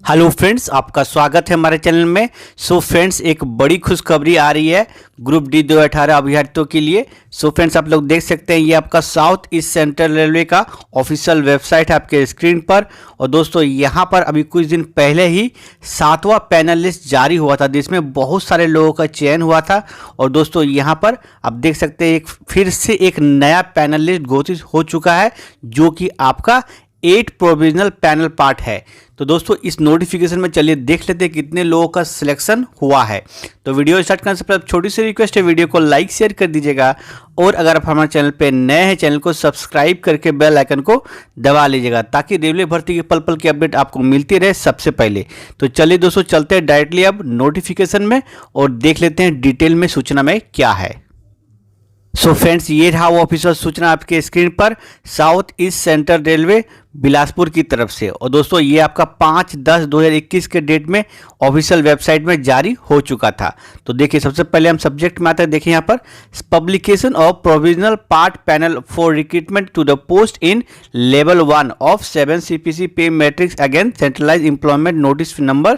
Hello friends, आपका स्वागत है हमारे चैनल में। सो फ्रेंड्स, एक बड़ी खुशखबरी आ रही है ग्रुप डी 2018 अभ्यर्थियों के लिए। सो फ्रेंड्स, आप लोग देख सकते हैं ये आपका साउथ ईस्ट सेंट्रल रेलवे का ऑफिशियल वेबसाइट है आपके स्क्रीन पर। और दोस्तों, यहाँ पर अभी कुछ दिन पहले ही 7वां पैनल लिस्ट जारी हुआ था जिसमें बहुत सारे लोगों का चयन हुआ था। और दोस्तों, यहाँ पर आप देख सकते हैं फिर से एक नया पैनल लिस्ट घोषित हो चुका है जो कि आपका 8 प्रोविजनल पैनल पार्ट है। तो दोस्तों, इस नोटिफिकेशन में चलिए देख लेते हैं कितने लोगों का सिलेक्शन हुआ है। तो वीडियो स्टार्ट करने से पहले छोटी सी रिक्वेस्ट है, वीडियो को लाइक शेयर कर दीजिएगा। और अगर आप हमारे चैनल पे नए हैं, चैनल को सब्सक्राइब करके बेल आइकन को दबा लीजिएगा ताकि रेलवे भर्ती की पल पल की अपडेट आपको मिलती रहे सबसे पहले। तो चलिए दोस्तों, चलते हैं डायरेक्टली अब नोटिफिकेशन में और देख लेते हैं डिटेल में सूचना में क्या है। सो फ्रेंड्स, ये रहा वो ऑफिशियल सूचना आपके स्क्रीन पर south east central railway Bilaspur की तरफ से। और दोस्तों, ये आपका 5/10/2021 के डेट में ऑफिशियल वेबसाइट में जारी हो चुका था। तो देखिए, सबसे पहले हम सब्जेक्ट में आते हैं। देखिए यहाँ पर publication of provisional part panel for recruitment to the post in level 1 of 7 CPC pay matrix again centralise employment notice number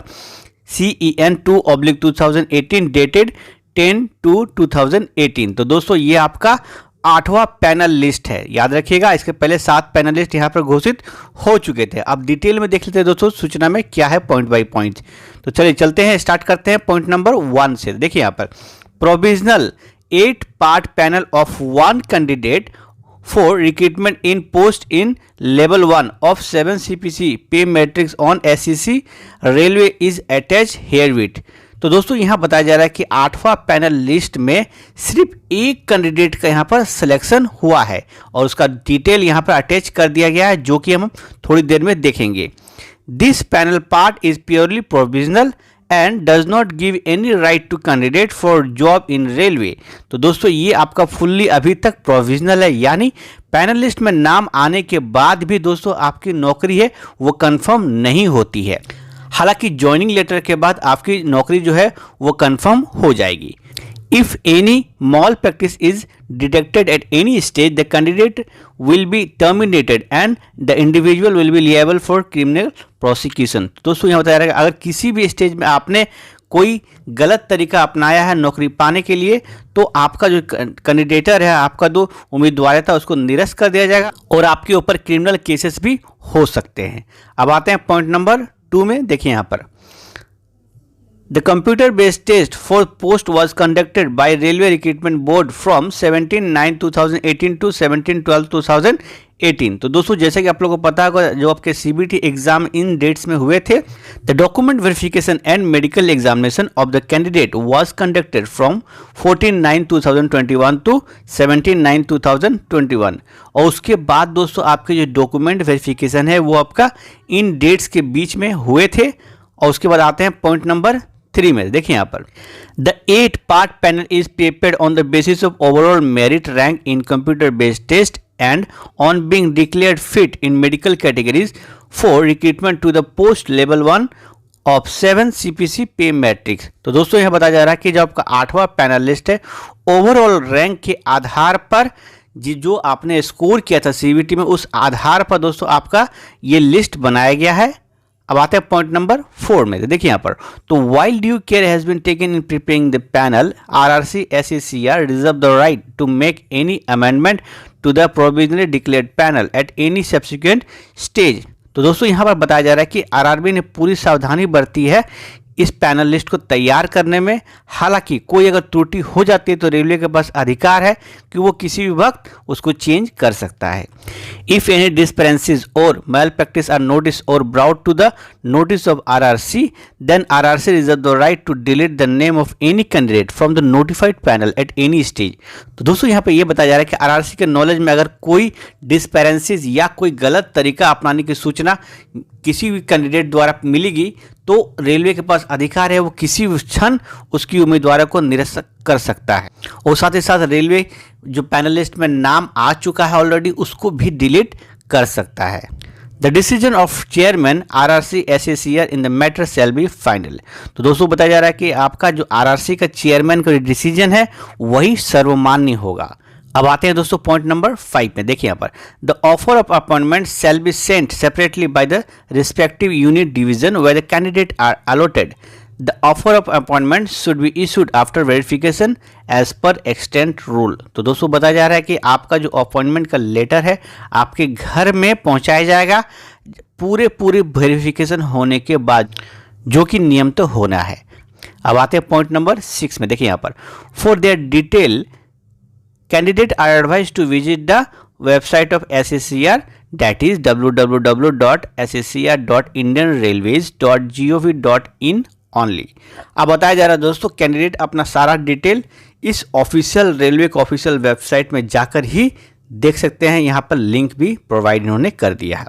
CEN2/2018 dated 10/2/2018। तो दोस्तों, ये आपका 8वां पैनल लिस्ट है, याद रखिएगा। इसके पहले 7 पैनलिस्ट यहाँ पर घोषित हो चुके थे। अब डिटेल में देख लेते हैं दोस्तों सूचना में क्या है पॉइंट बाय पॉइंट। तो चलिए चलते हैं, स्टार्ट करते हैं पॉइंट नंबर 1 से। देखिए यहाँ पर provisional 8 part panel of 1 candidate for recruitment in post in level 1 of 7 CPC pay matrix on SCC railway is attached herewith। तो दोस्तों, यहाँ बताया जा रहा है कि 8वां पैनल लिस्ट में सिर्फ एक कैंडिडेट का यहाँ पर सिलेक्शन हुआ है और उसका डिटेल यहाँ पर अटैच कर दिया गया है जो कि हम थोड़ी देर में देखेंगे। This panel part is purely provisional and does not give any right to candidate for job in railway. तो दोस्तों, ये आपका फुल्ली अभी तक प्रोविजनल है, यानी पैनल लिस्ट में नाम आने के बाद भी दोस्तों आपकी नौकरी है वो कंफर्म नहीं होती है। हालांकि ज्वाइनिंग लेटर के बाद आपकी नौकरी जो है वो कंफर्म हो जाएगी। If any malpractice is detected at any stage, the candidate will be terminated and the individual will be liable for criminal prosecution। दोस्तों, यहाँ बताया रहेगा अगर किसी भी स्टेज में आपने कोई गलत तरीका अपनाया है नौकरी पाने के लिए तो आपका जो कैंडिडेटर है, आपका जो उम्मीदवार था, उसको निरस्त कर दिया जाएगा और आपके ऊपर क्रिमिनल केसेस भी हो सकते हैं। अब आते हैं पॉइंट नंबर 2 में। देखिए यहाँ पर The computer-based test for post was conducted by Railway Recruitment Board from 17/9/2018 to 17/12/2018। तो दोस्तों, जैसे कि आप लोगों को पता होगा, जो आपके CBT एग्जाम इन डेट्स में हुए थे, the document verification and medical examination of the candidate was conducted from 14/9/2021 to 17/9/2021। और उसके बाद दोस्तों आपके जो डॉक्यूमेंट वेरिफिकेशन है वो आपका इन डेट्स के बीच में हुए थे। और उसके बाद आते हैं पॉइंट नंबर 3 में। देखिए यहाँ पर the 8 part panel is prepared on the basis of overall merit rank in computer based test and on being declared fit in medical categories for recruitment to the post level 1 of 7 CPC pay matrix. तो दोस्तों, यहाँ बताया जा रहा है कि जो आपका 8वां पैनल लिस्ट है, ओवरऑल रैंक के आधार पर जो आपने स्कोर किया था CBT में, उस आधार पर दोस्तों आपका ये लिस्ट बनाया गया है। अब आते हैं पॉइंट नंबर 4 में। देखिए यहाँ पर तो while due care has been taken in preparing the panel, RRC SACR reserve the right to make any amendment to the provisionally declared panel at any subsequent stage. तो दोस्तों, यहाँ पर बताया जा रहा है कि RRB ने पूरी सावधानी बरती है इस पैनल लिस्ट को तैयार करने में। हालांकि कोई अगर त्रुटि हो जाती है तो रेलवे के पास अधिकार है कि वो किसी भी वक्त उसको चेंज कर सकता है। If any discrepancies or malpractice are notice or brought to the notice of RRC, then RRC reserve the right to delete the name of any candidate from the notified panel at any stage. तो दोस्तों, यहाँ पे ये बताया जा रहा है कि RRC के नॉलेज में अगर कोई डिस्पेरेंसीज या कोई गलत तरीका अपनाने की सूचना किसी भी कैंडिडेट द्वारा मिलेगी तो रेलवे के पास अधिकार है वो किसी भी क्षण उसकी उम्मीदवारों को निरस्त कर सकता है। और साथ ही साथ रेलवे जो पैनलिस्ट में नाम आ चुका है ऑलरेडी, उसको भी डिलीट कर सकता है। The decision of chairman RRC SACR in the matter shall be final. तो दोस्तों, बताया जा रहा है कि आपका जो RRC का चेयरमैन का डिसीजन है वही सर्वमान्य होगा। अब आते हैं दोस्तों पॉइंट नंबर 5 में। देखिए यहाँ पर the offer of appointment shall be sent separately by the respective unit division where the candidate are allotted. The offer of appointment should be issued after verification as per extant rule. तो दोस्तों बताया जा रहा है कि आपका जो appointment का लेटर है आपके घर में पहुंचाया जाएगा पूरे वेरिफिकेशन होने के बाद, जो कि नियम तो होना है। अब आते हैं पॉइंट नंबर 6 में। देखिए यहाँ पर for their detail candidate are advise to visit the website of SACR, that is www.saccr.indianrailways.gov.in only. अब बताया जा रहा है दोस्तों कैंडिडेट अपना सारा डिटेल इस ऑफिशियल रेलवे के ऑफिशियल वेबसाइट में जाकर ही देख सकते हैं। यहाँ पर लिंक भी प्रोवाइड इन्होंने कर दिया है।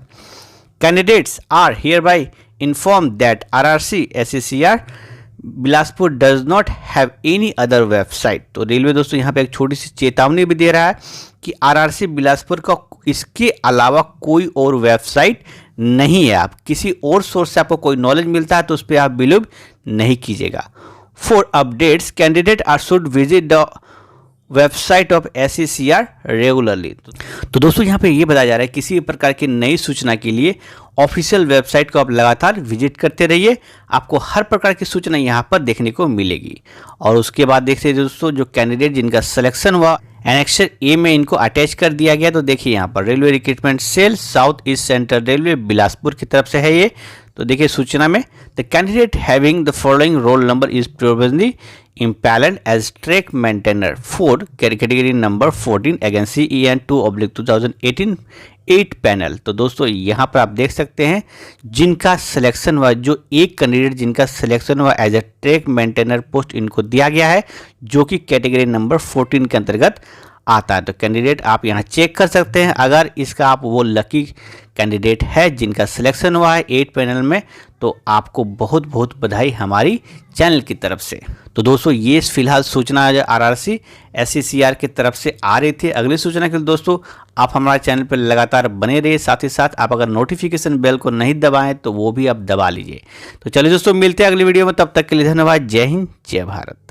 Candidates are hereby inform that RRC SACR Bilaspur does not have any other website. तो रेलवे दोस्तों यहाँ पे एक छोटी सी चेतावनी भी दे रहा है कि RRC बिलासपुर का इसके अलावा कोई और वेबसाइट नहीं है। आप किसी और सोर्स से आपको कोई नॉलेज मिलता है तो उस पर आप बिलीव नहीं कीजिएगा। For updates candidate are should visit the website of SACR regularly. तो दोस्तों यहाँ पे ये बताया जा रहा है किसी भी प्रकार की नई सूचना के लिए ऑफिशियल वेबसाइट को आप लगातार विजिट करते रहिए, आपको हर प्रकार की सूचना यहाँ पर देखने को मिलेगी। और उसके बाद देखते हैं दोस्तों जो कैंडिडेट जिनका सिलेक्शन हुआ एनेक्सर ए में इनको अटैच कर दिया गया। तो देखिए यहाँ पर railway recruitment cell south east central railway Bilaspur की तरफ से है ये। तो देखिए सूचना में the candidate having the following roll number is provisionally empanelled as track maintainer for category number 14 against CEN 2/2018 8 panel. तो दोस्तों यहाँ पर आप देख सकते हैं जिनका सिलेक्शन हुआ, जो एक कैंडिडेट जिनका सिलेक्शन हुआ as a track maintainer post इनको दिया गया है, जो कि कैटेगरी नंबर 14 के अंतर्गत आता है। तो कैंडिडेट आप यहाँ चेक कर सकते हैं, अगर इसका आप वो लकी कैंडिडेट है जिनका सिलेक्शन हुआ है 8 पैनल में, तो आपको बहुत बहुत बधाई हमारी चैनल की तरफ से। तो दोस्तों ये फिलहाल सूचना RRC SACR की तरफ से आ रही थी। अगली सूचना के लिए दोस्तों आप हमारे चैनल पर लगातार बने रहिए, साथ ही साथ आप अगर नोटिफिकेशन बेल को नहीं दबाएं तो वो भी आप दबा लीजिए। तो चलिए दोस्तों मिलते हैं अगली वीडियो में, तब तक के लिए धन्यवाद। जय हिंद जय भारत।